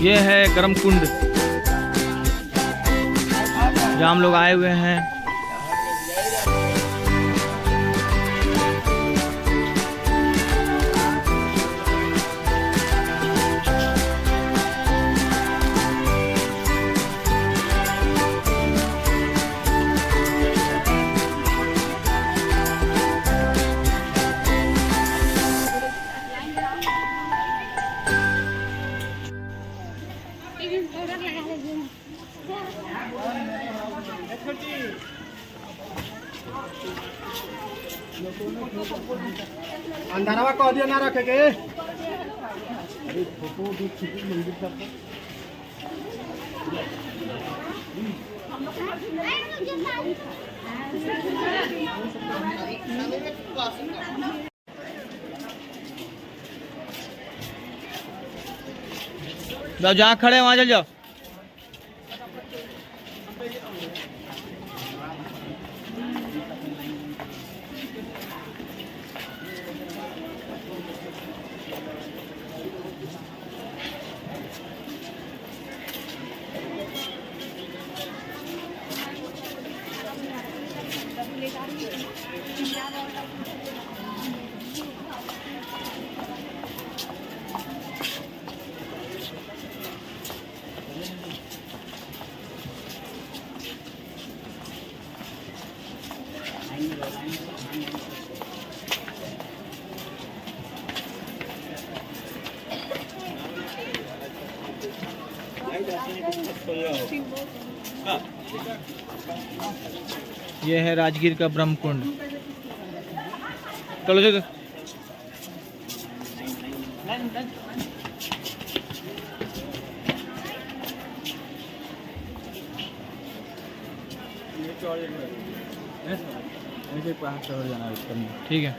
ये है गर्म कुंड जहाँ हम लोग आए हुए हैं। अंधारा कह दिया ना रखे के जाओ जहाँ खड़े हैं वहाँ चल जाओ। ये है राजगीर का ब्रह्म कुंड। चलो चलो ठीक है।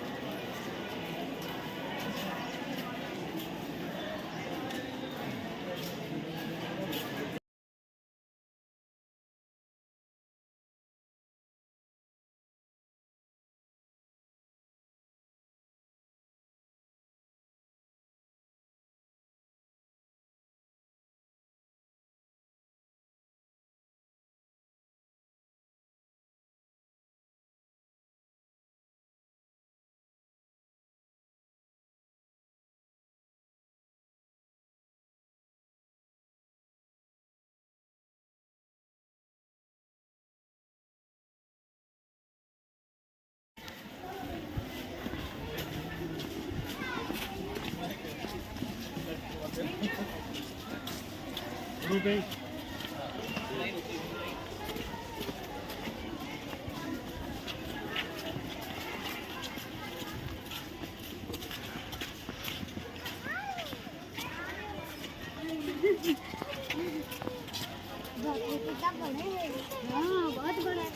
बहुत बड़ा है।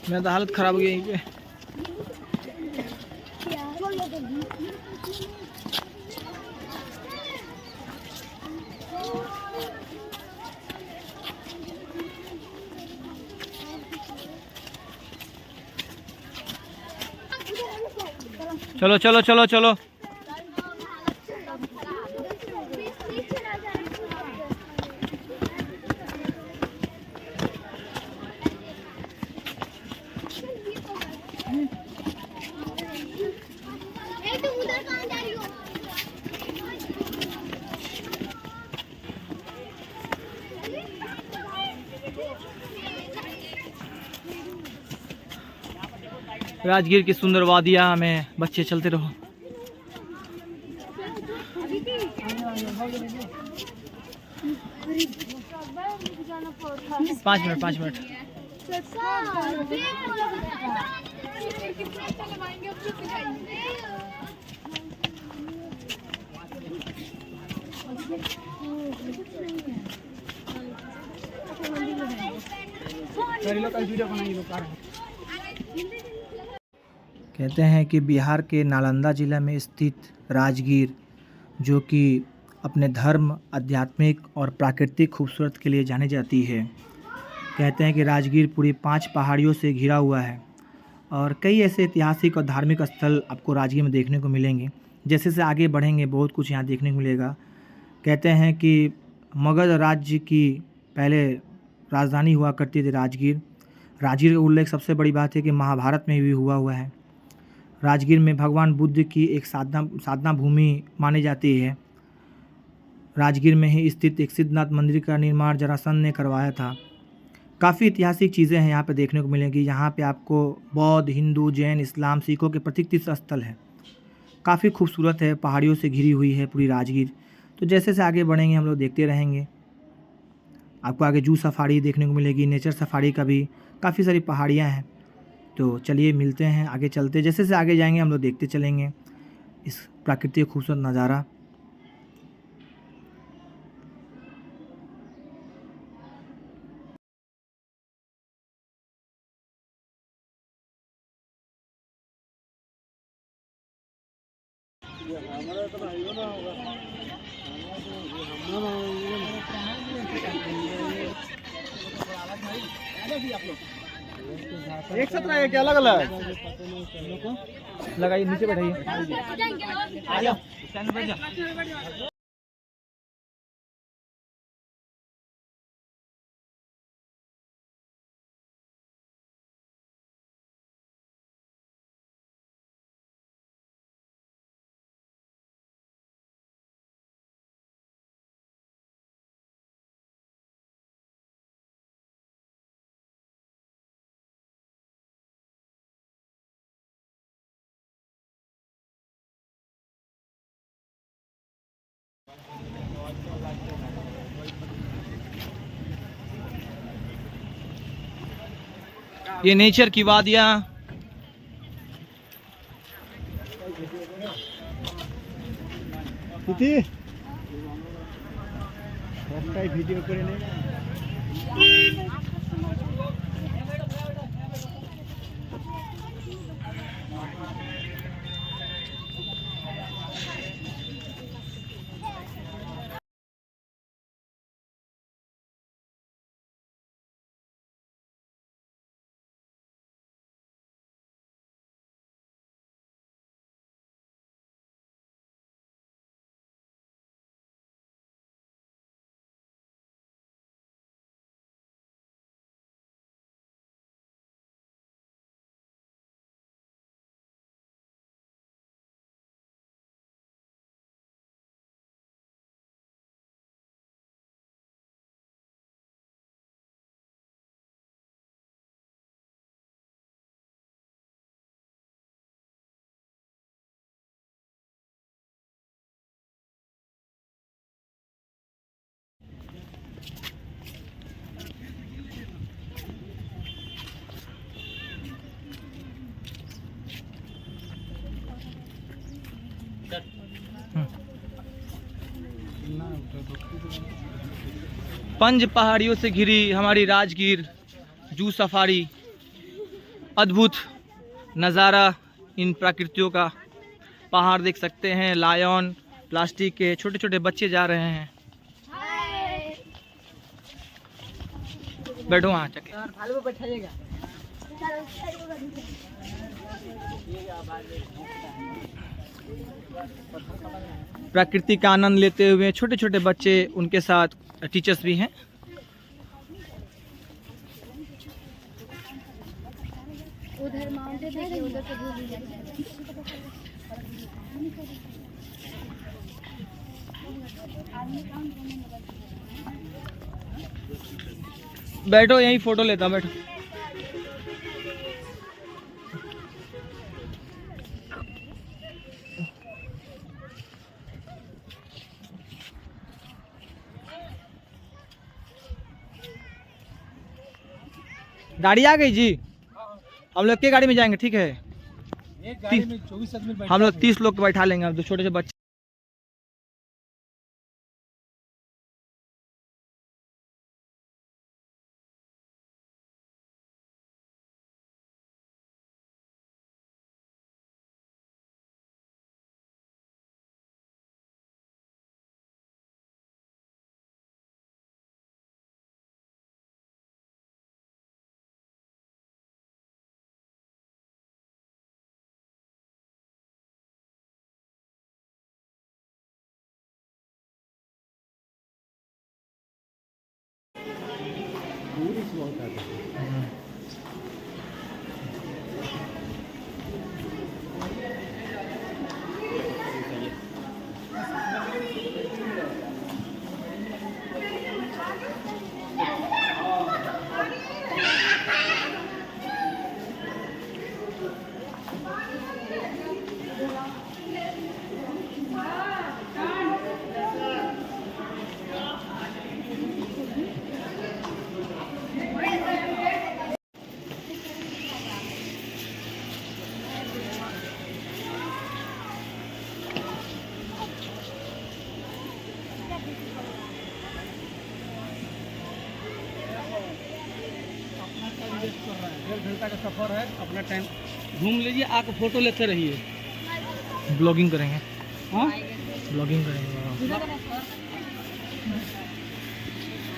मेरा तो हालत खराब हो गई यहीं पे। चलो चलो चलो चलो राजगीर की सुंदर वादियाँ में बच्चे चलते रहो। पाँच मिनट वीडियो बनाएंगे। कहते हैं कि बिहार के नालंदा ज़िला में स्थित राजगीर, जो कि अपने धर्म, आध्यात्मिक और प्राकृतिक खूबसूरत के लिए जानी जाती है। कहते हैं कि राजगीर पूरी 5 पहाड़ियों से घिरा हुआ है और कई ऐसे ऐतिहासिक और धार्मिक स्थल आपको राजगीर में देखने को मिलेंगे। जैसे जैसे आगे बढ़ेंगे बहुत कुछ यहाँ देखने को मिलेगा। कहते हैं कि मगध राज्य की पहले राजधानी हुआ करती थी राजगीर। राजगीर का उल्लेख सबसे बड़ी बात है कि महाभारत में भी हुआ है। राजगीर में भगवान बुद्ध की एक साधना भूमि मानी जाती है। राजगीर में ही स्थित एक सिद्धनाथ मंदिर का निर्माण जरासंध ने करवाया था। काफ़ी ऐतिहासिक चीज़ें हैं यहाँ पे देखने को मिलेंगी। यहाँ पे आपको बौद्ध, हिंदू, जैन, इस्लाम, सिखों के प्रतीक तीर्थ स्थल है। काफ़ी खूबसूरत है, पहाड़ियों से घिरी हुई है पूरी राजगीर। तो जैसे जैसे आगे बढ़ेंगे हम लोग देखते रहेंगे। आपको आगे जू सफारी देखने को मिलेगी, नेचर सफारी का भी काफ़ी सारी पहाड़ियाँ हैं। तो चलिए मिलते हैं, आगे चलते, जैसे जैसे आगे जाएंगे हम लोग देखते चलेंगे इस प्राकृतिक खूबसूरत नज़ारा। एक साथ रहेगा क्या, अलग अलग? लगाइए, नीचे बैठाइए। ये नेचर की वादियाँ। तिथि একটাই ভিডিও করে নেই। पंज पहाड़ियों से घिरी हमारी राजगीर, जू सफारी, अद्भुत नज़ारा इन प्रकृतियों का। पहाड़ देख सकते हैं, लायन, प्लास्टिक के छोटे छोटे बच्चे जा रहे हैं। बैठो वहाँ चके। प्रकृति का आनंद लेते हुए छोटे छोटे बच्चे, उनके साथ टीचर्स भी हैं। उधर माउंटेन देखिए, उधर से भूल बैठो यहीं फोटो लेता, बैठो। गाड़ी आ गई जी, हम लोग के गाड़ी में जाएंगे, ठीक है? एक गाड़ी में 24 आदमी हम लोग 30 लोग को बैठा लेंगे, अब जो छोटे से बच्चे टूरिस्ट बहुत आते हैं। डेढ़ घंटा का सफ़र है, अपना टाइम घूम लीजिए, आके फोटो लेते रहिए। ब्लॉगिंग करेंगे, हाँ ब्लॉगिंग करेंगे।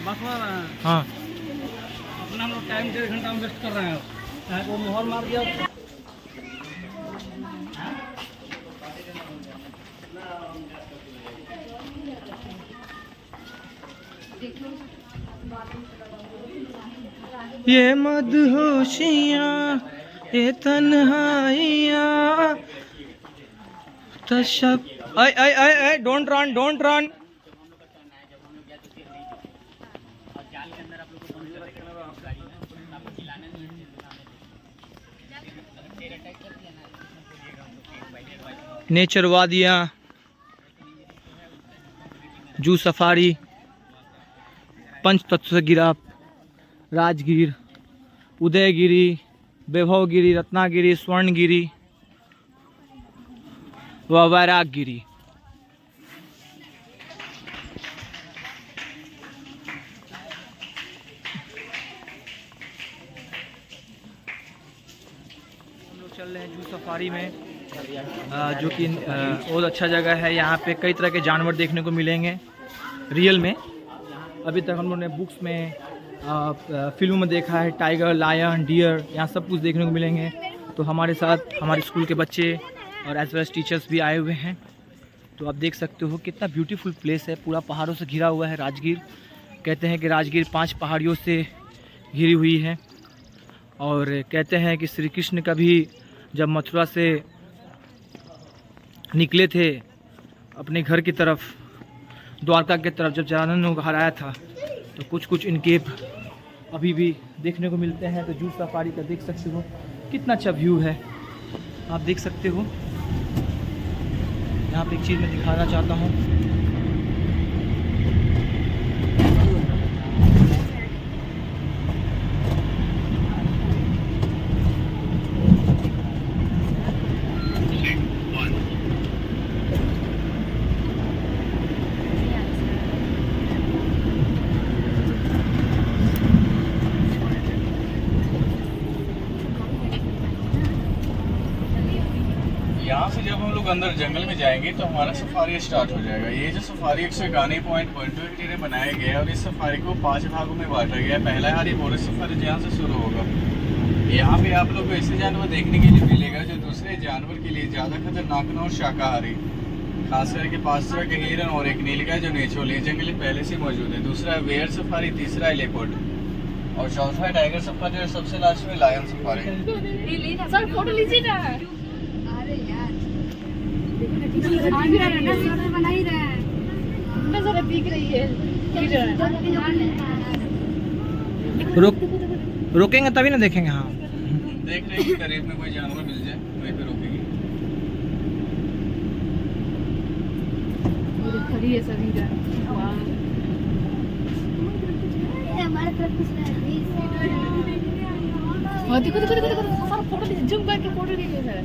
बस हाँ अपना हम लोग टाइम 1.5 घंटा में वेस्ट कर रहे हैं। वो मोहर मार दिया। ये मदहोशियाँ, ये तन्हाइयाँ, तशब आई आई आई आई, don't run, don't run. Nature वादियाँ, जू सफारी, पंच तत्व से घिरा राजगीर, उदयगिरी, वैभवगिरी, रत्नागिरी, स्वर्णगिरी व वैरागगिरी। हम लोग चल रहे हैं जू सफारी में, जो कि बहुत अच्छा जगह है। यहाँ पे कई तरह के जानवर देखने को मिलेंगे रियल में। अभी तक हम लोग ने बुक्स में, फिल्म में देखा है टाइगर, लायन, डियर, यहाँ सब कुछ देखने को मिलेंगे। तो हमारे साथ हमारे स्कूल के बच्चे और एज वेल एज टीचर्स भी आए हुए हैं। तो आप देख सकते हो कितना ब्यूटीफुल प्लेस है, पूरा पहाड़ों से घिरा हुआ है राजगीर। कहते हैं कि राजगीर 5 पहाड़ियों से घिरी हुई है। और कहते हैं कि श्री कृष्ण का भी जब मथुरा से निकले थे अपने घर की तरफ, द्वारका की तरफ, जब जरानंद को हराया था, तो कुछ कुछ इनके अभी भी देखने को मिलते हैं। तो जू सफारी का देख सकते हो कितना अच्छा व्यू है, आप देख सकते हो। यहाँ पे एक चीज़ मैं दिखाना चाहता हूँ। यहाँ से जब हम लोग अंदर जंगल में जाएंगे तो हमारा सफारी स्टार्ट हो जाएगा। ये जो सफारी 191 पॉइंट बनाया गया है और इस सफारी को 5 भागों में बांटा गया है। पहला है फॉरेस्ट सफारी, जहाँ से शुरू होगा। यहाँ पे आप लोग को ऐसे जानवर देखने के लिए मिलेगा जो दूसरे जानवर के लिए ज़्यादा खतरनाक न और शाकाहारी, खास करके 5 तरह के हिरन और एक नीलगाय जो नेचुरली जंगल में पहले से मौजूद है। दूसरा है बेयर सफारी, तीसरा है लेपर्ड और चौथा है टाइगर सफारी और सबसे लास्ट में लायन सफारी। सर फोटो लीजिए ना। अरे यार बना ही रहा है, नजर दिख रही है। रोकेंगे तभी ना देखेंगे। हाँ देख रहे हैं करीब में कोई जानवर मिल जाए वहीं पे रोकेंगे। खड़ी है सभी का। हमारे तरफ कुछ नहीं। देखो देखो देखो सारा फोटो लीजिए, जूम करके फोटो लीजिए सर।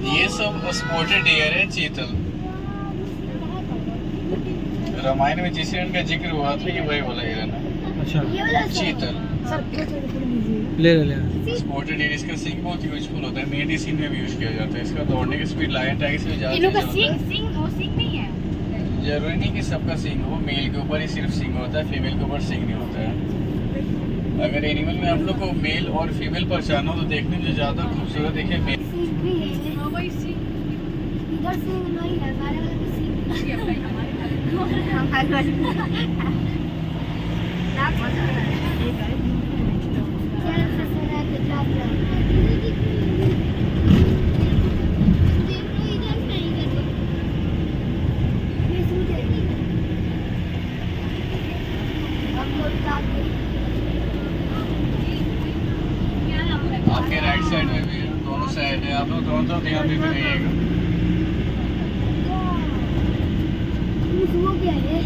ये सब स्पॉटेड डियर है, चीतल। रामायण में जिस हिरन का जिक्र हुआ था ये वही वाला हिरन है। अच्छा, चीतल ले ले। स्पॉटेड डियर, इसका सिंग बहुत यूजफुल होता है, मेडिसिन में भी यूज किया जाता है। इसका दौड़ने की स्पीड लायन टाइगर से ज्यादा इनका होता है। सिंग नहीं है। जरूरी नहीं कि सबका सिंग हो, मेल के ऊपर ही सिर्फ सिंग होता है, फीमेल के ऊपर सिंग नहीं होता है। अगर एनिमल में आप लोग को मेल और फीमेल पहचाना हो तो देखने में ज्यादा खूबसूरत दिखे मेल। इधर सिंग नहीं है, सारे वाले सिंग। आपके राइट साइड में भी दोनों साइड है, आप लोग दोनों तरफ ध्यान देते रहिएगा। वो क्या है?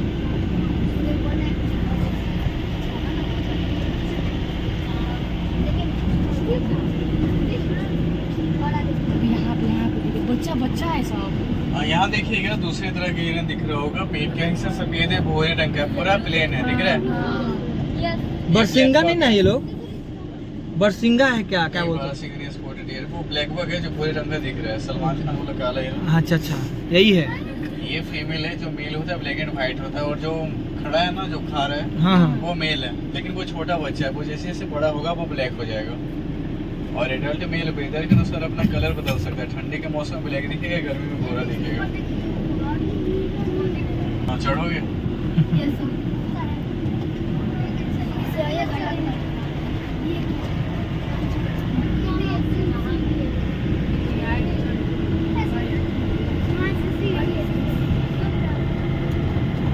बच्चा बच्चा है सब। हाँ, यहाँ देखिएगा दूसरी तरह के हिरन दिख रहा होगा, पेट का हिस्सा सफेद है, भूरे रंग का पूरा प्लेन है, दिख रहा है। बरसिंगा नहीं ना ये लोग? बरसिंगा है क्या क्या बोलते हैं? सिंगरी स्पॉटेड हिरन, वो ब्लैक बग है जो भूरे रंग का दिख रहा है, सलमान खान वाला काला हिरन। अच्छा अच्छा, यही है। ये फीमेल है, जो मेल होता है ब्लैक एंड व्हाइट होता है, और जो खड़ा है ना, जो खा रहा है, हाँ हाँ। वो मेल है, लेकिन वो छोटा बच्चा है, वो जैसे जैसे बड़ा होगा वो ब्लैक हो जाएगा। और एडल्ट मेल वेदर के अनुसार अपना कलर बदल सकता है, ठंडी के मौसम में ब्लैक दिखेगा, गर्मी में भूरा दिखेगा। हाँ, चढ़ोगे?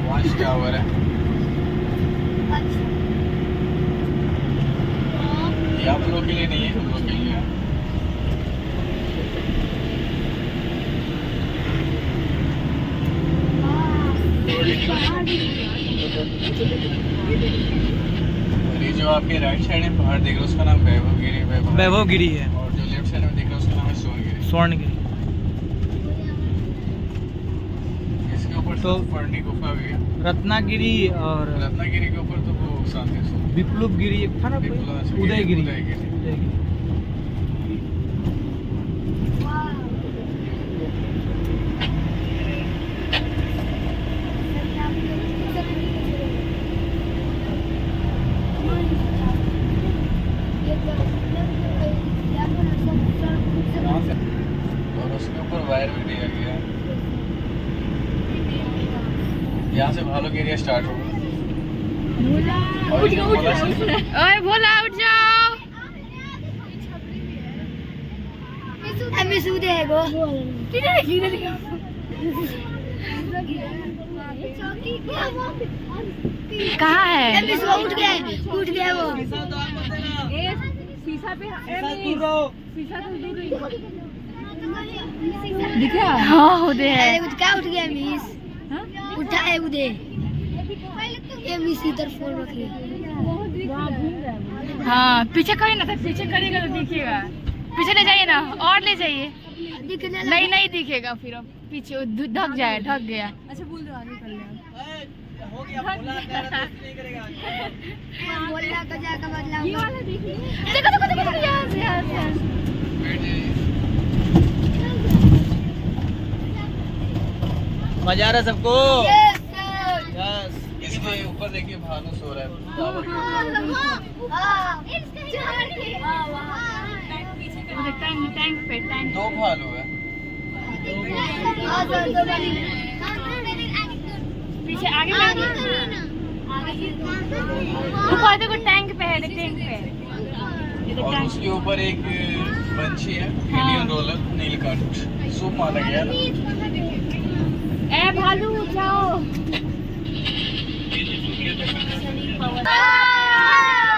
वॉच टावर है, ये आप लोग के लिए नहीं है, हम लोग के लिए है। और ये जो आपके राइट साइड में पहाड़ दिख रहा है उसका नाम वैभवगिरी वैभवगिरी है। और जो लेफ्ट साइड में दिख रहा है उसका नाम है सोनगिरी। स्वर्णगिरी। इसके ऊपर तो फर्नी गुफा भी है। रत्नागिरी और रत्नागिरी के ऊपर तो वो शांति स्तूप, विप्लवगिरी एक था ना कोई? विप्लव- उदयगिरी। उदयगिरी। उदयगिरी। और उसके ऊपर वायर भी दिया गया है। यहाँ से भालू एरिया स्टार्ट होगा। और ये जो भोला से- ओए भोला उठ जाओ। सूद है वो कहाँ है? उठ गया वो शीशा पे शीशा तो दूर दिखा। हाँ उधर है। क्या उठ गया मिस? हाँ? उठा है उधे ये मिस इधर फोन रखी। हाँ पीछे करे ना, तो पीछे करेगा तो दिखेगा। पीछे ले जाइए ना, और ले जाइए। दिखने नहीं नहीं दिखेगा, फिर अब पीछे वो ढक जाए, ढक गया। अच्छा बोल दो आगे कर ले। बोलना का जाकर बदला ये वाला देखिए। देखो देखो देखो यहाँ से यहाँ से। बैठ जाइए। मजा आ रहा है सबको? यस इसके ऊपर देखिए भालू सो रहा है टावर के ऊपर। उधर टैंक पे टैंक। दो भालू है। पीछे आगे ऊपर देखो टैंक पे है, टैंक पे। और उसके ऊपर एक पंछी है, इंडियन रोलर नीलकंठ, शुभ माना गया ना। ए भालू जाओ।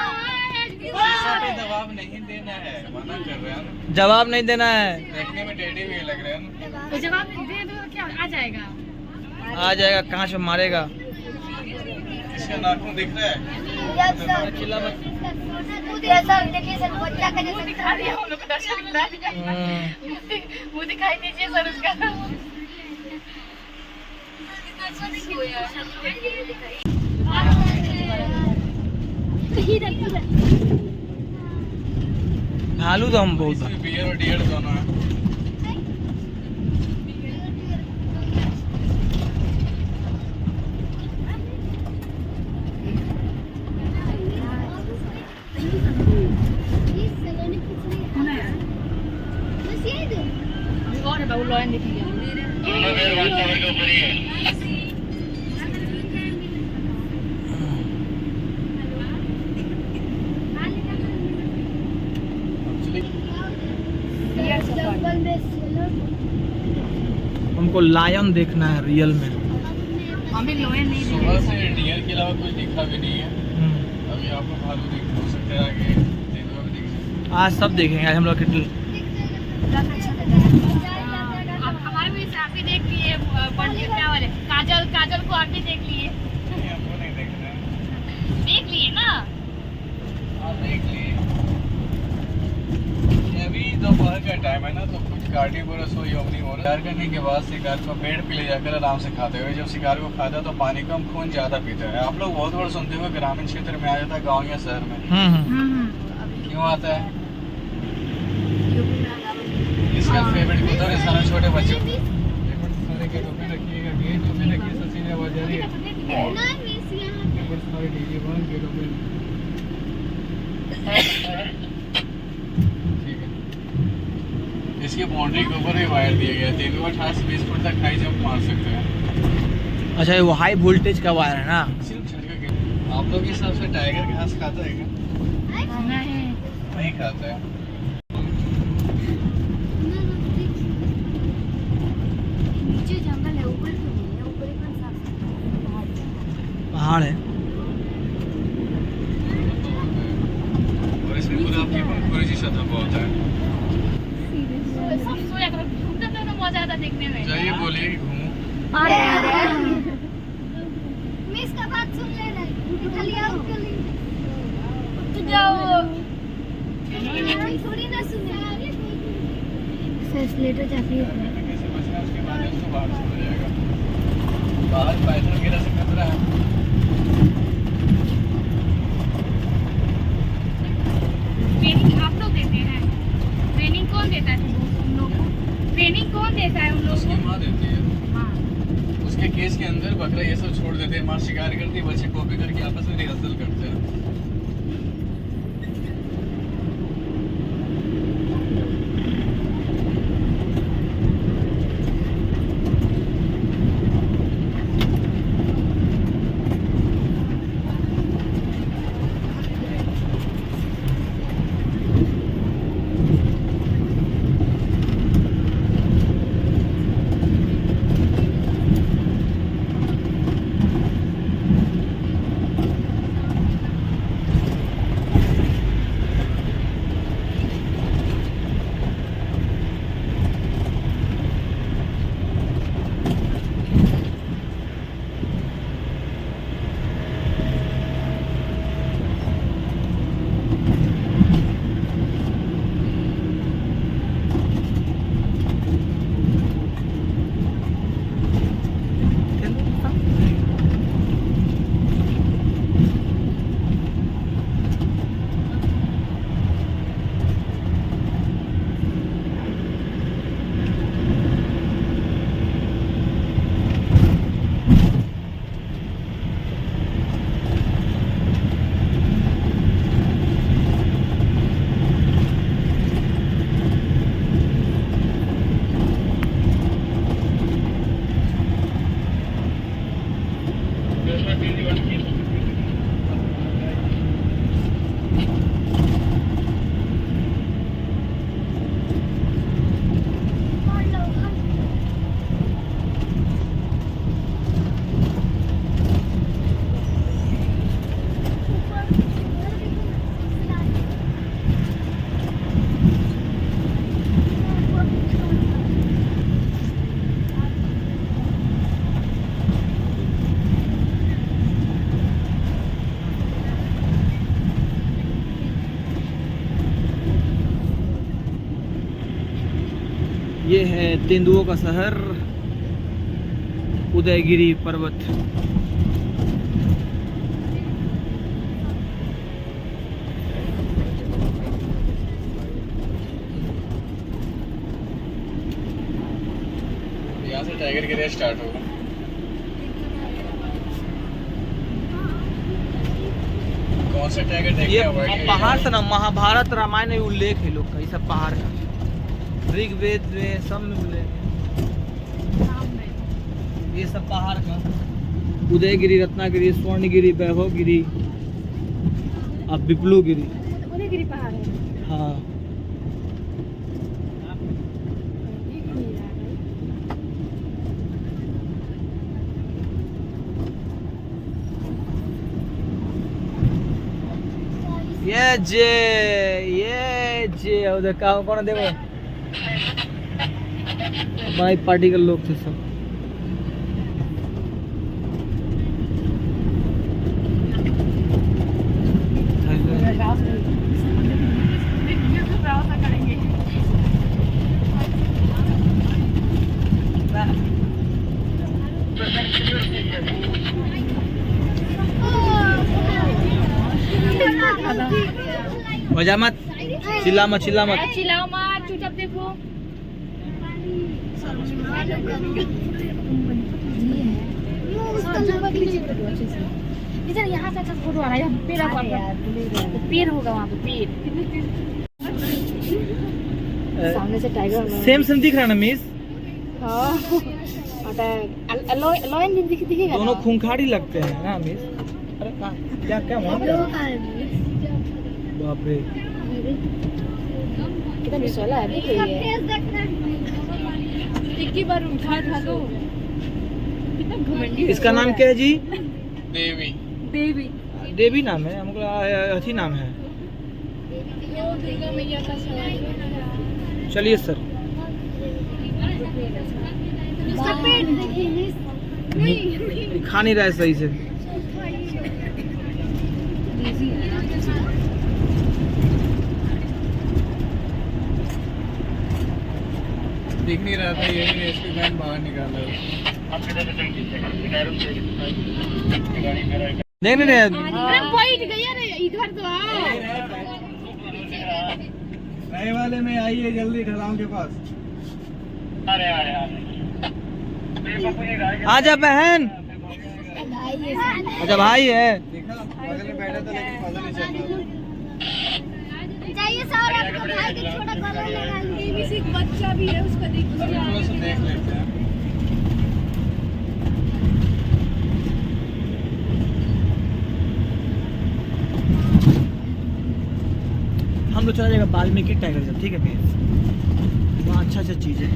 शीशा पे जवाब नहीं देना है, मना कर रहे हैं ना। जवाब नहीं देना है। देखने में टेढ़ी भी लग रहे हैं ना। तो जवाब दे दो क्या आ जाएगा? आ जाएगा, कहाँ से मारेगा? इसका नाखून दिख रहा है। चिल्ला मत। देखिए सर बच्चा का मुंह दिखा दिया हम लोग को, दर्शन दिखा दिया। मुंह दिखाई दीजिए सर उसका। भालू तो हम बहुत इसमें बियर और डियर दोनों है। और है बाबू लॉयन देखिए। हमको लायन देखना है रियल में। हमें लोहे नहीं सुबह से डियर के अलावा कुछ दिखा भी नहीं है। हम्म। अभी आपको भालू हो सकता है आगे तेंदुआ भी दिख सकता आज सब देखेंगे, आज हम लोग कितने अब हमारे भी आप भी देख लिए क्या वाले काजल को आप भी देख लिए है। ये हमको नहीं देखना है। देख लिए ना। हाँ देख लिए। ये अभी दोपहर का टाइम है ना, तो कुछ कार्निवोरस हो या नहीं हो रहा। शिकार करने के बाद शिकार को पेड़ पे ले जाकर आराम से खाते हुए, जब शिकार को खाता है तो पानी कम खून ज़्यादा पीता है। आप लोग बहुत बार सुनते हुए ग्रामीण क्षेत्र में आ जाता है, गाँव या शहर में क्यों आता है? इसका फेवरेट कबूतर है सारा छोटे बच्चों को। सारे के टोपे रखिएगा, गेट टोपे रखिए, सचिन ने आवाज आ रही है। सारे डीजे बंद, गेट ओपन। ठीक है। इसके बाउंड्री के ऊपर भी वायर दिया गया है, तेंदुआ 18 से 20 फुट तक हाई जंप मार सकते हैं। अच्छा, ये वो हाई वोल्टेज का वायर है ना? सिर्फ झटका के। आप लोग के हिसाब से टाइगर घास खाता है क्या? नहीं खाता है। नीचे जंगल है, ऊपर क्यों नहीं है? ऊपर ही कौन सा पहाड़ है। और इसमें खुद आपकी पंखुड़ी सतह बहुत है। सब सोया करो, घूमते तो ना मजा आता देखने में। जाइए बोलिए कि घूमो। मिस का बात सुन ले रहे खाली आओ के लिए तो जाओ थोड़ी ना सुने फैसिलिटी जाती है। कैसे बचना है, उसके बाद उसको बाहर छोड़ा जाएगा। बाहर पाइथन वगैरह से खतरा है। ट्रेनिंग आप लोग देते हैं? ट्रेनिंग कौन देता है उन लोगों को? ट्रेनिंग कौन देता है उन लोगों उसकी को? माँ देती है। हाँ। उसके केस के अंदर बकरा ये सब छोड़ देते हैं, माँ शिकार करती है, बच्चे कॉपी करके आपस में रिहर्सल करते हैं। ये है तेंदुओं का शहर उदयगिरी पर्वत। यहाँ से टाइगर की रेस स्टार्ट होगा। कौन सा टाइगर देखना ये होगा कि पहाड़ से ना महाभारत रामायण में उल्लेख है लोग का, ये सब पहाड़ का ऋग्वेद में सब में उल्लेख है। ये सब पहाड़ का उदयगिरी, रत्नागिरी, स्वर्णगिरी, वैभवगिरी और विप्लुगिरी। उदयगिरी पहाड़ है। हाँ, ये जे उधर का कौन देखो हमारी पार्टी के लोग थे सब। मजा मत चिल्ला मत चिल्लाओ मत, चुपचाप देखो। इधर यहाँ से अच्छा फोटो आ रहा है, यहाँ पेड़ होगा, पेड़ होगा वहाँ पे पेड़। सामने से टाइगर सेम सेम दिख रहा ना मिस, लॉयन दिखेगा दोनों खूंखाड़ी लगते हैं ना मिस। अरे क्या क्या वहाँ पे बाप रे कितना विशाल है, देखिए एक बार उठा दो, कितना घमंडी। इसका नाम क्या है जी? देवी। देवी देवी नाम है हमको, अथी नाम है। दुर्गा मैया का सवाल। चलिए सर। इसका पेट देखिए, खा नहीं रहा है सही से। दिख नहीं रहा था, यही रेस्क्यू वैन बाहर निकाला। नहीं नहीं नहीं अरे बैठ गया रे, इधर तो आओ। नए वाले में आइए जल्दी ढलान के पास। आजा बहन। अच्छा भाई है। देखा बगल में बैठा था लेकिन पता नहीं चल चाहिए सर आपको भाई के छोटा कलर लगा देवी से एक बच्चा भी है, उसका देखो। रहा। थोड़ा सा देख लेते हैं। हम लोग चला जाएगा वाल्मीकि टाइगर रिजर्व, ठीक है भैया, वहाँ अच्छा अच्छा चीज़ है।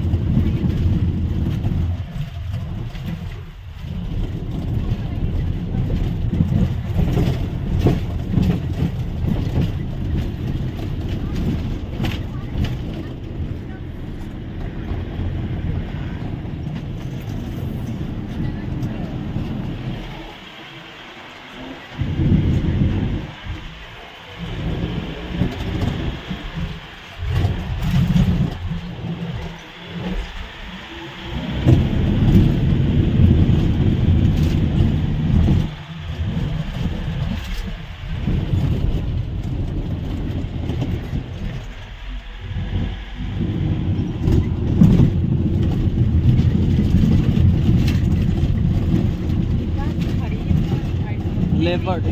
लेपर्ड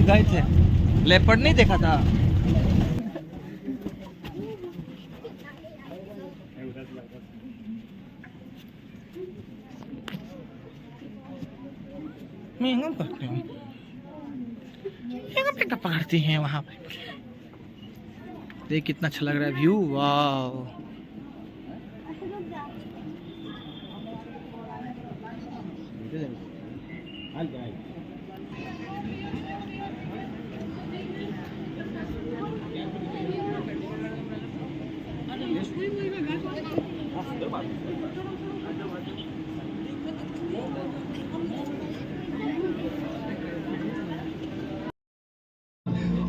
गए थे, लेपर्ड नहीं देखा था। महंगा पकड़ते हैं, महंगा पकड़ती हैं वहाँ पे। देख कितना अच्छा लग रहा है व्यू, वाह।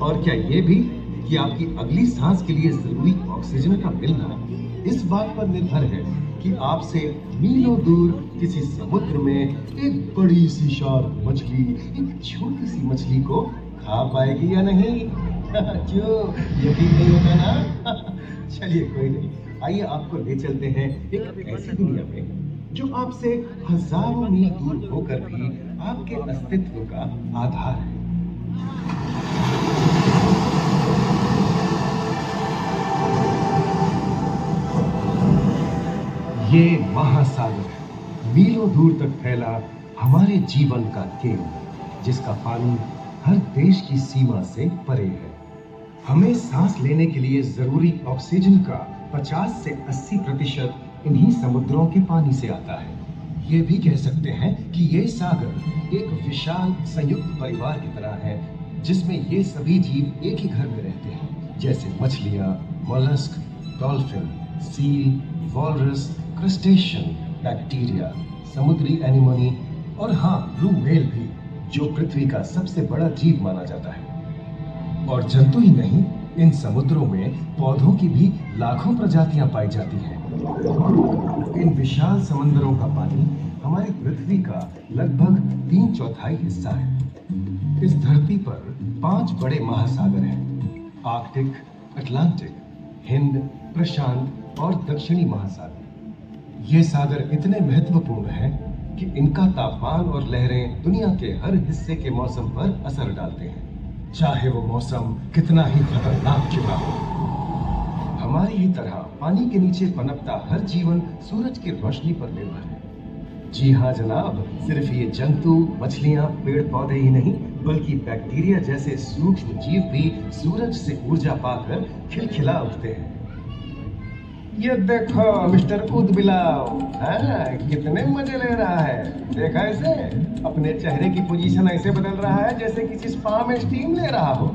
और क्या ये भी कि आपकी अगली सांस के लिए जरूरी ऑक्सीजन का मिलना इस बात पर निर्भर है कि आपसे मीलों दूर किसी समुद्र में एक बड़ी सी शार्क मछली एक छोटी सी मछली को खा पाएगी या नहीं। क्यों, यकीन नहीं होता ना? चलिए कोई नहीं, आइए आपको ले चलते हैं एक ऐसी दुनिया में जो आपसे हजारों मील दूर होकर भी आपके अस्तित्व का आधार है। ये महासागर मीलों दूर तक फैला हमारे जीवन का केंद्र, जिसका पानी हर देश की सीमा से परे है। हमें सांस लेने के लिए जरूरी ऑक्सीजन का 50 से 80% इन्हीं समुद्रों के पानी से आता है। ये भी कह सकते हैं कि ये सागर एक विशाल संयुक्त परिवार की तरह है, जिसमें ये सभी जीव एक ही घर में रहते हैं, जैसे मछलियाँ, mollusc, dolphin, seal, walrus, crustacean, bacteria, समुद्री एनिमोनी और हाँ, ब्लू व्हेल भी, जो पृथ्वी का सबसे बड़ा जीव माना जाता है। और जंतु ही नहीं, इन समुद्रों में पौधों की भी लाखों प्रजातियां पाई जाती हैं। इन विशाल समंदरों का पानी हमारी पृथ्वी का लगभग 3/4 हिस्सा है। इस धरती पर 5 बड़े महासागर हैं: आर्कटिक, अटलांटिक, हिंद, प्रशांत और दक्षिणी महासागर। ये सागर इतने महत्वपूर्ण हैं कि इनका तापमान और लहरें दुनिया के हर हिस्से के मौसम पर असर डालते हैं, चाहे वो मौसम कितना ही खतरनाक क्यों ना हो। हमारी ही तरह पानी के नीचे पनपता हर जीवन सूरज की रोशनी पर निर्भर है। जी हाँ जनाब, सिर्फ ये जंतु, मछलियाँ, पेड़ पौधे ही नहीं, बल्कि बैक्टीरिया जैसे सूक्ष्म जीव भी सूरज से ऊर्जा पाकर खिलखिला उठते हैं। ये देखो मिस्टर ऊदबिलाव, कितने मजे ले रहा है। देखा इसे, अपने चेहरे की पोजीशन ऐसे बदल रहा है जैसे किसी स्पा में स्टीम ले रहा हो।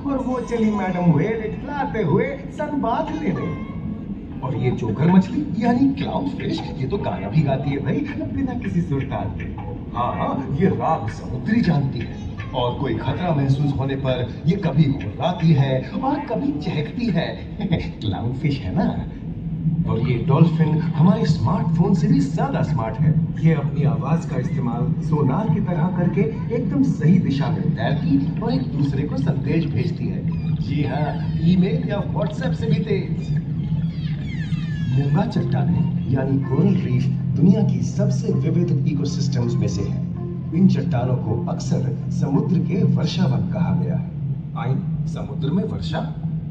और वो चली मैडम व्हेल इठलाते हुए सनबाथ लेने। और ये जोकर मछली यानी क्लाउन फिश, ये तो गाना भी गाती है भाई, बिना किसी सुरताल के। हाँ, ये राग समुद्री जानती है और कोई खतरा महसूस होने पर ये कभी घुर्राती है और कभी चहकती है। क्लाउन फिश है ना। और ये डॉल्फिन हमारे स्मार्टफोन से भी ज्यादा स्मार्ट है। ये अपनी आवाज का इस्तेमाल सोनार की तरह करके एकदम सही दिशा में तैरती और एक दूसरे को संदेश भेजती है। जी हाँ, ईमेल या व्हाट्सएप से भी तेज। मूंगा चट्टानें यानी कोरल रीफ दुनिया की सबसे विविध इकोसिस्टम्स में से है। इन चट्टानों को अक्सर समुद्र के वर्षावन कहा गया है। समुद्र में वर्षा,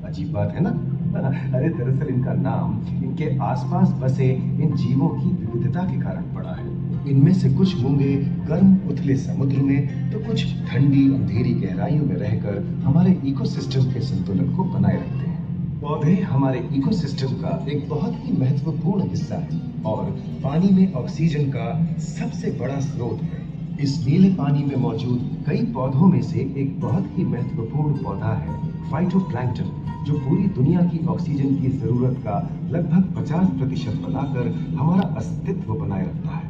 अजीब बात है ना। अरे दरअसल इनका नाम इनके आसपास बसे इन जीवों की विविधता के कारण पड़ा है। इनमें से कुछ मूंगे गर्म उथले समुद्र में, तो कुछ ठंडी अंधेरी गहराइयों में रहकर हमारे इकोसिस्टम के संतुलन को बनाए रखते हैं। पौधे हमारे इकोसिस्टम का एक बहुत ही महत्वपूर्ण हिस्सा है और पानी में ऑक्सीजन का सबसे बड़ा स्रोत है। इस नीले पानी में मौजूद कई पौधों में से एक बहुत ही महत्वपूर्ण पौधा है फाइटोप्लैंक्टन, जो पूरी दुनिया की ऑक्सीजन की जरूरत का लगभग 50% बनाकर हमारा अस्तित्व बनाए रखता है।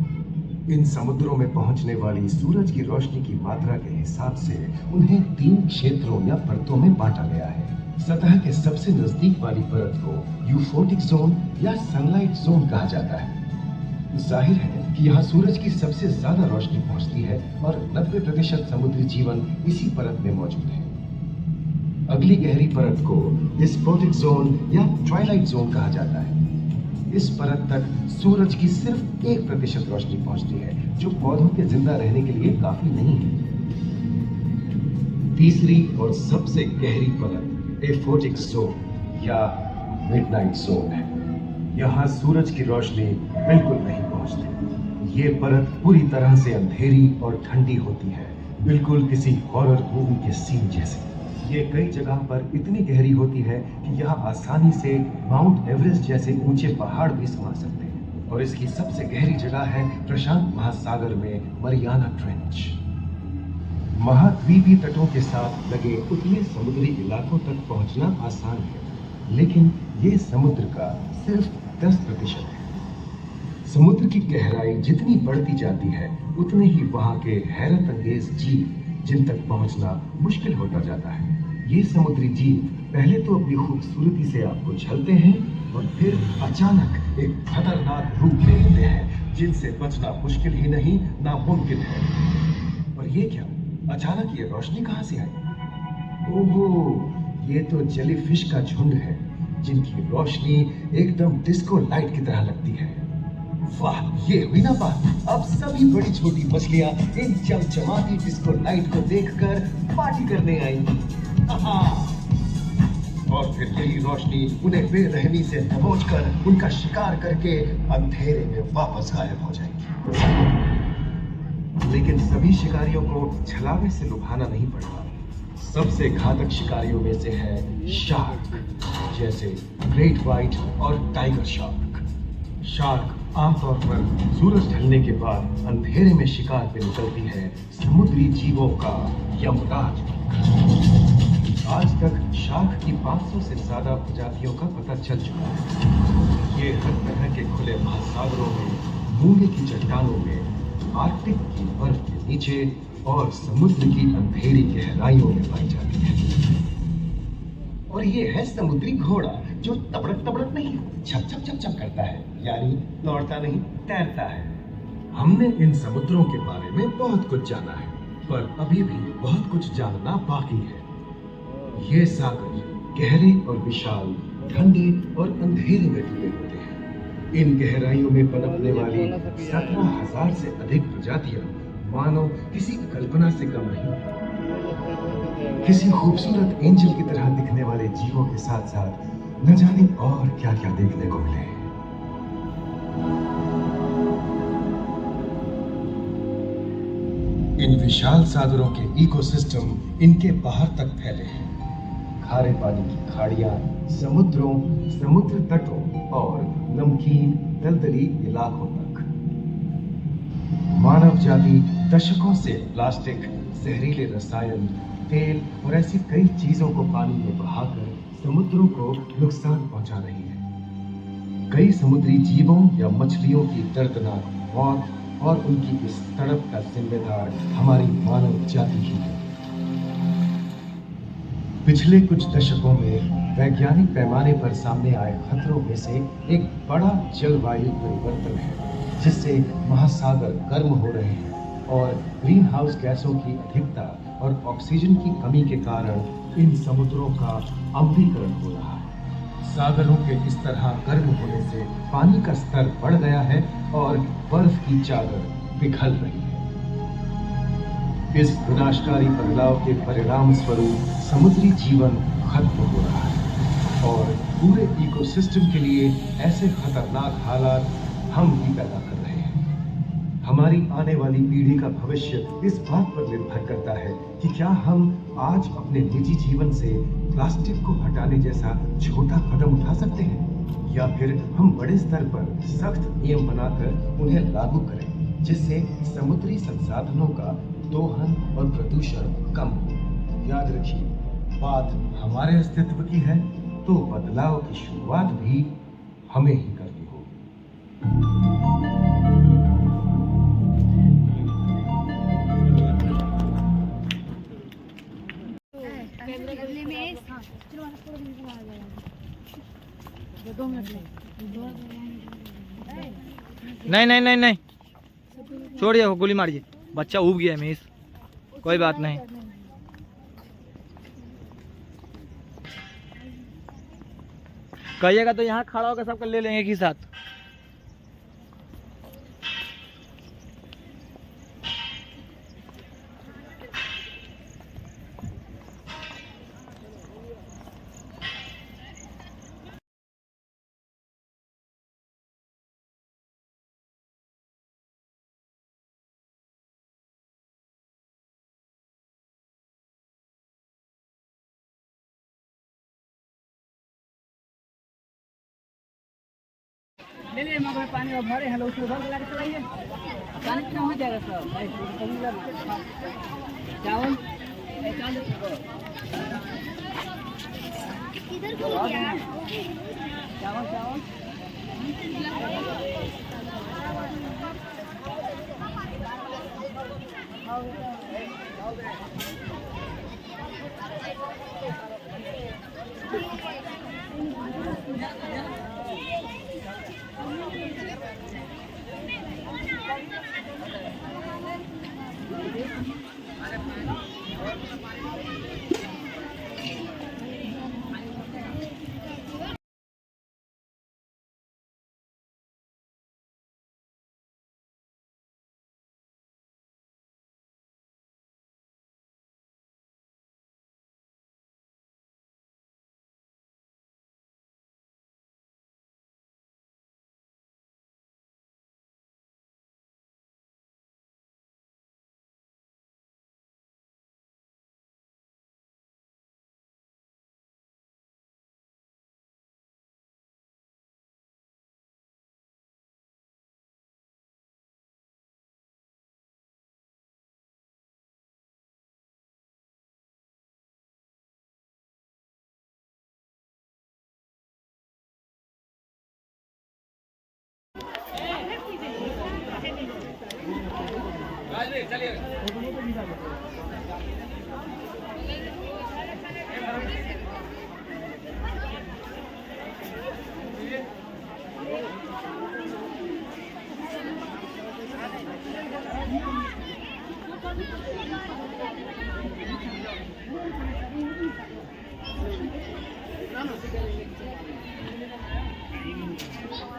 इन समुद्रों में पहुंचने वाली सूरज की रोशनी की मात्रा के हिसाब से उन्हें 3 क्षेत्रों या परतों में बांटा गया है। सतह के सबसे नजदीक वाली परत को यूफोटिक जोन या सनलाइट जोन कहा जाता है। जाहिर है कि यहाँ सूरज की सबसे ज्यादा रोशनी पहुंचती है और 90% समुद्री जीवन इसी परत में मौजूद है। अगली गहरी परत को डिस्पोटिक जोन या ट्वाइलाइट जोन कहा जाता है। इस परत तक सूरज की सिर्फ 1% रोशनी पहुंचती है, जो पौधों के जिंदा रहने के लिए काफी नहीं है। तीसरी और सबसे गहरी परत एफोटिक जोन या मिडनाइट जोन है। यहाँ सूरज की रोशनी बिल्कुल नहीं पहुंचती। ये परत पूरी तरह से अंधेरी और ठंडी होती है, बिल्कुल किसी हॉरर मूवी के सीन जैसे। ये कई जगह पर इतनी गहरी होती है कि यहाँ आसानी से माउंट एवरेस्ट जैसे ऊंचे पहाड़ भी समा सकते हैं। और इसकी सबसे गहरी जगह है प्रशांत महासागर में मरियाना ट्रेंच। महाद्वीपीय तटों के साथ लगे उतने समुद्री इलाकों तक पहुंचना आसान है, लेकिन ये समुद्र का सिर्फ 10% है। समुद्र की गहराई जितनी बढ़ती जाती है, उतने ही वहां के हैरत अंगेज जीव जिन तक पहुंचना मुश्किल होता जाता है। ये समुद्री जीव पहले तो अपनी खूबसूरती से आपको झलते हैं और फिर अचानक एक खतरनाक रूप ले लेते हैं, जिनसे बचना मुश्किल ही नहीं, नामुमकिन है। और ये क्या, अचानक ये रोशनी कहाँ से आई? ओहो, ये तो जेलीफिश का झुंड है, जिनकी रोशनी एकदम डिस्को लाइट की तरह लगती है। वाह, ये हुई ना बात। अब सभी बड़ी छोटी मछलियां इन चमचमाती डिस्को लाइट को देखकर पार्टी करने आएंगी। और फिर यही रोशनी उन्हें बेरहमी से दबोचकर उनका शिकार करके अंधेरे में वापस गायब हो जाएगी। लेकिन सभी शिकारियों को छलावे से लुभाना नहीं पड़ता। सबसे घातक शिकारियों में से है शार्क, जैसे ग्रेट व्हाइट और टाइगर शार्क। शार्क आमतौर पर सूरज ढलने के बाद अंधेरे में शिकार पे निकलती है समुद्री जीवों का यमराज। आज तक शार्क की 500 से ज्यादा प्रजातियों का पता चल चुका है। ये हर तरह के खुले महासागरों में, मूंगे की चट्टानों में, आर्कटिक की बर्फ के नीचे और समुद्र की अंधेरी गहराइयों में पाई जाती है। और ये है समुद्री घोड़ा, जो तबड़क तबड़क नहीं, छप छप छप छप करता है, यानी दौड़ता नहीं, तैरता है। हमने इन समुद्रों के बारे में बहुत कुछ जाना है, पर अभी भी बहुत कुछ जानना बाकी है। ये सागर गहरे और विशाल, ठंडे और अंधेरे में डूबे होते हैं। इन गहराइयों में पनपने वाली 17,000 से अधिक प्रजातियां मानो किसी कल्पना से कम नहीं। किसी खूबसूरत एंजल की तरह दिखने वाले जीवों के साथ साथ न जाने और क्या क्या देखने को मिले। इन विशाल सागरों के इकोसिस्टम इनके बाहर तक फैले हैं। खारे पानी की खाड़ियां, समुद्रों, समुद्र तटों और नमकीन दलदली इलाकों तक। मानव जाति दशकों से प्लास्टिक, जहरीले रसायन, तेल और ऐसी कई चीजों को पानी में बहाकर समुद्रों को नुकसान पहुंचा रही है। कई समुद्री जीवों या मछलियों की दर्दनाक मौत और उनकी इस तड़प का जिम्मेदार हमारी मानव जाति ही है। पिछले कुछ दशकों में वैज्ञानिक पैमाने पर सामने आए खतरों में से एक बड़ा जलवायु परिवर्तन है, जिससे महासागर गर्म हो रहे हैं और ग्रीन हाउस गैसों की अधिकता और ऑक्सीजन की कमी के कारण इन समुद्रों का अम्लीकरण हो रहा है। सागरों के इस तरह गर्म होने से पानी का स्तर बढ़ गया है और बर्फ की चादर पिघल रही है। इस विनाशकारी बदलाव के परिणाम स्वरूप समुद्री जीवन खत्म हो रहा है और पूरे इकोसिस्टम के लिए ऐसे खतरनाक हालात हम ही पैदा कर रहे हैं। हमारी आने वाली पीढ़ी का भविष्य इस बात पर निर्भर करता है कि क्या हम आज अपने निजी जीवन से प्लास्टिक को हटाने जैसा छोटा कदम उठा सकते हैं, या फिर हम बड़े स्तर पर सख्त नियम बनाकर उन्हें लागू करें, जिससे समुद्री संसाधनों का दोहन और प्रदूषण कम हो। याद रखिए, बात हमारे अस्तित्व की है, तो बदलाव की शुरुआत भी हमें ही करनी होगी। नहीं नहीं नहीं नहीं, छोड़िए, वो गोली मारिए, बच्चा उब गया है मिस, कोई बात नहीं। कहिएगा तो यहाँ खड़ा होकर सबको ले लेंगे एक ही साथ। ले लिए मगर पानी और भरे हैं लोग, उसमें भर के लाके चलाइए, पानी पीना हो जाएगा सब। चावल किधर को गया? चावल चावल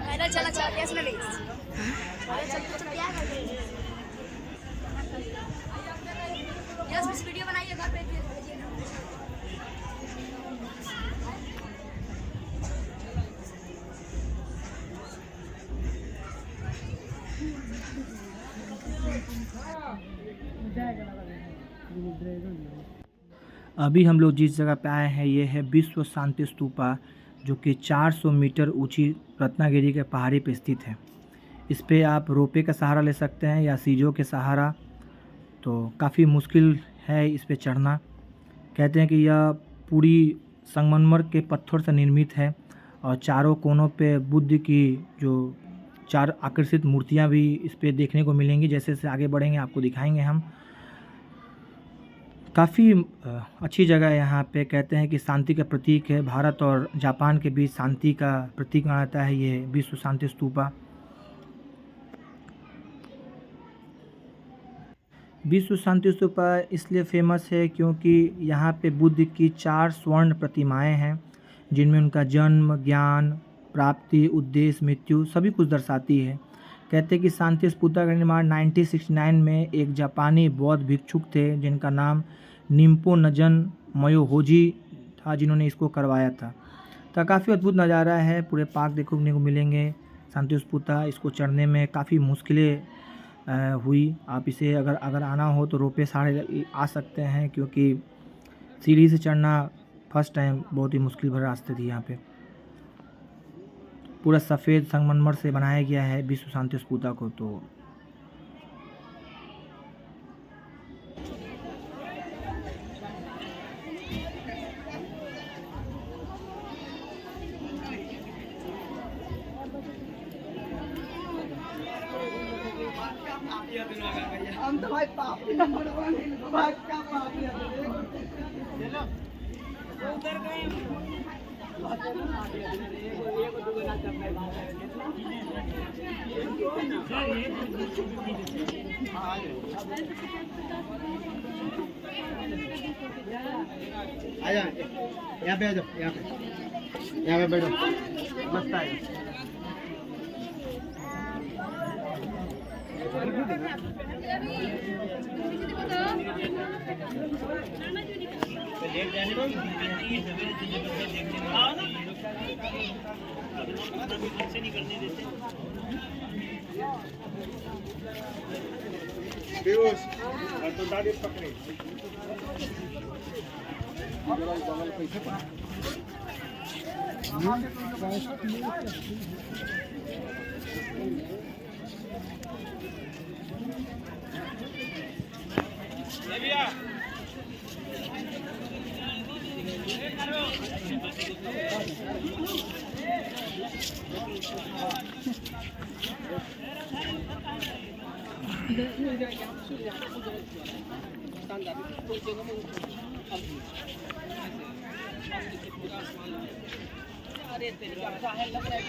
पैदल चला चला कैसे नहीं चलते चलते क्या कर रहे हैं यस इस वीडियो बनाइए घर पे भेजिएगा अभी हम लोग जिस जगह पे आए हैं ये है विश्व शांति स्तूपा, जो कि 400 मीटर ऊंची रत्नागिरी के पहाड़ी पे स्थित है। इस पे आप रोपवे का सहारा ले सकते हैं या सीजो के सहारा, तो काफ़ी मुश्किल है इस पे चढ़ना। कहते हैं कि यह पूरी संगमरमर के पत्थर से निर्मित है और चारों कोनों पे बुद्ध की जो 4 आकर्षित मूर्तियां भी इस पे देखने को मिलेंगी। जैसे जैसे आगे बढ़ेंगे आपको दिखाएंगे हम। काफ़ी अच्छी जगह है यहाँ पे। कहते हैं कि शांति का प्रतीक है। भारत और जापान के बीच शांति का प्रतीक माना जाता है ये विश्व शांति स्तूपा। विश्व शांति स्तूपा इसलिए फेमस है क्योंकि यहाँ पे बुद्ध की 4 स्वर्ण प्रतिमाएं हैं, जिनमें उनका जन्म, ज्ञान, प्राप्ति, उद्देश्य, मृत्यु सभी कुछ दर्शाती है। कहते हैं कि शांति स्तूपा का निर्माण 1969 में एक जापानी बौद्ध भिक्षुक थे जिनका नाम निम्पो नजन मयोहोजी था, जिन्होंने इसको करवाया था। तो काफ़ी अद्भुत नज़ारा है। पूरे पार्क देखने को मिलेंगे शांति स्तूपा। इसको चढ़ने में काफ़ी मुश्किलें हुई। आप इसे अगर आना हो तो रोपवे सहारे आ सकते हैं, क्योंकि सीढ़ी से चढ़ना फर्स्ट टाइम बहुत ही मुश्किल भरे रास्ते थी। यहाँ पे पूरा सफ़ेद संगमरमर से बनाया गया है विश्व शांति स्तूपा को। तो हम तो भाई पाप नंबर 1 भाई क्या पाप उधर गए आजा यहाँ पे आ जाओ, यहाँ पे बैठो, मस्त आए। तो दादी पकड़े अरे तेरे अच्छा है लग रहा है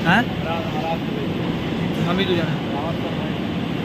हाँ हम ही तो जाना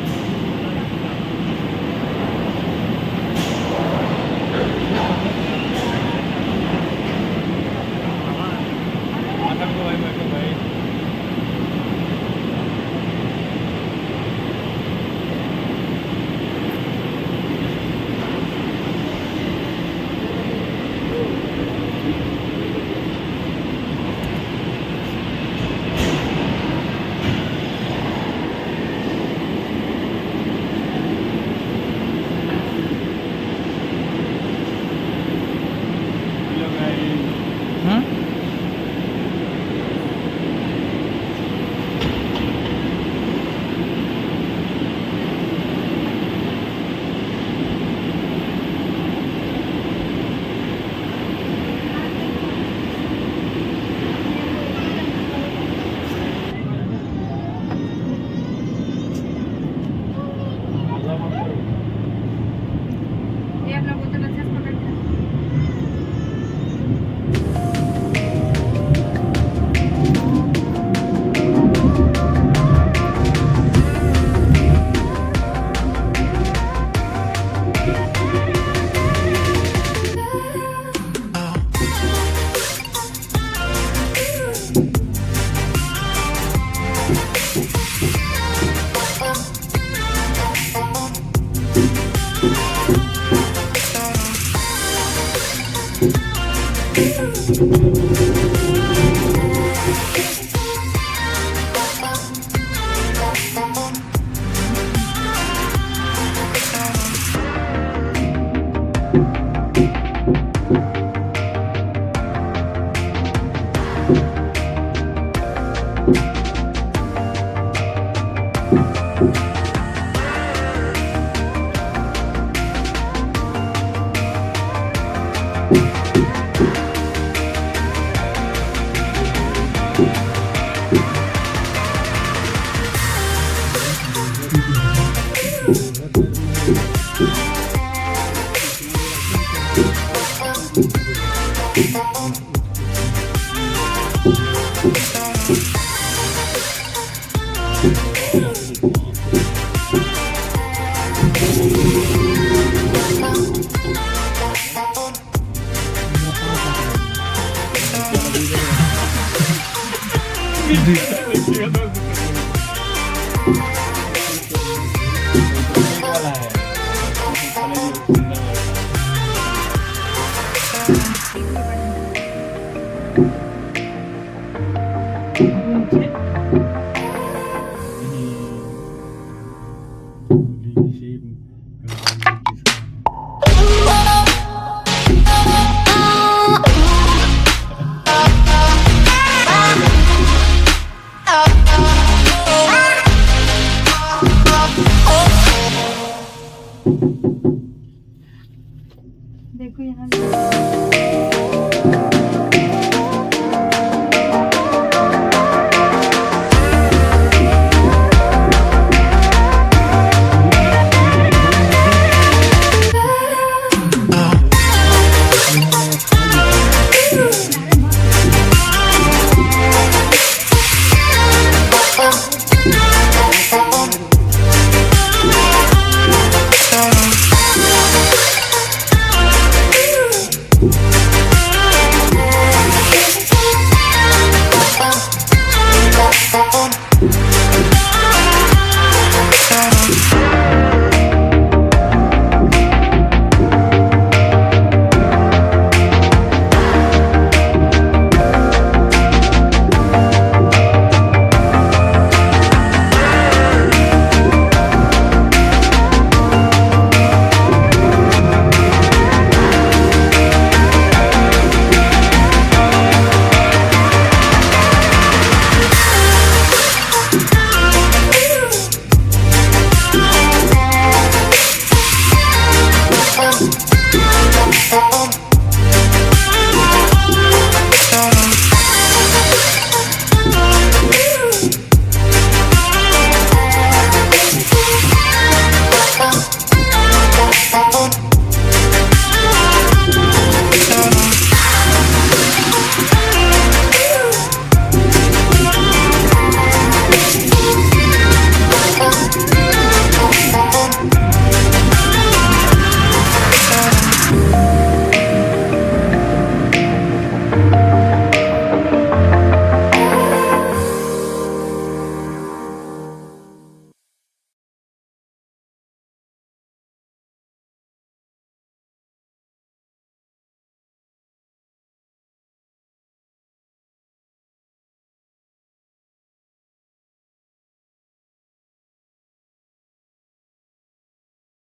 देखो यहाँ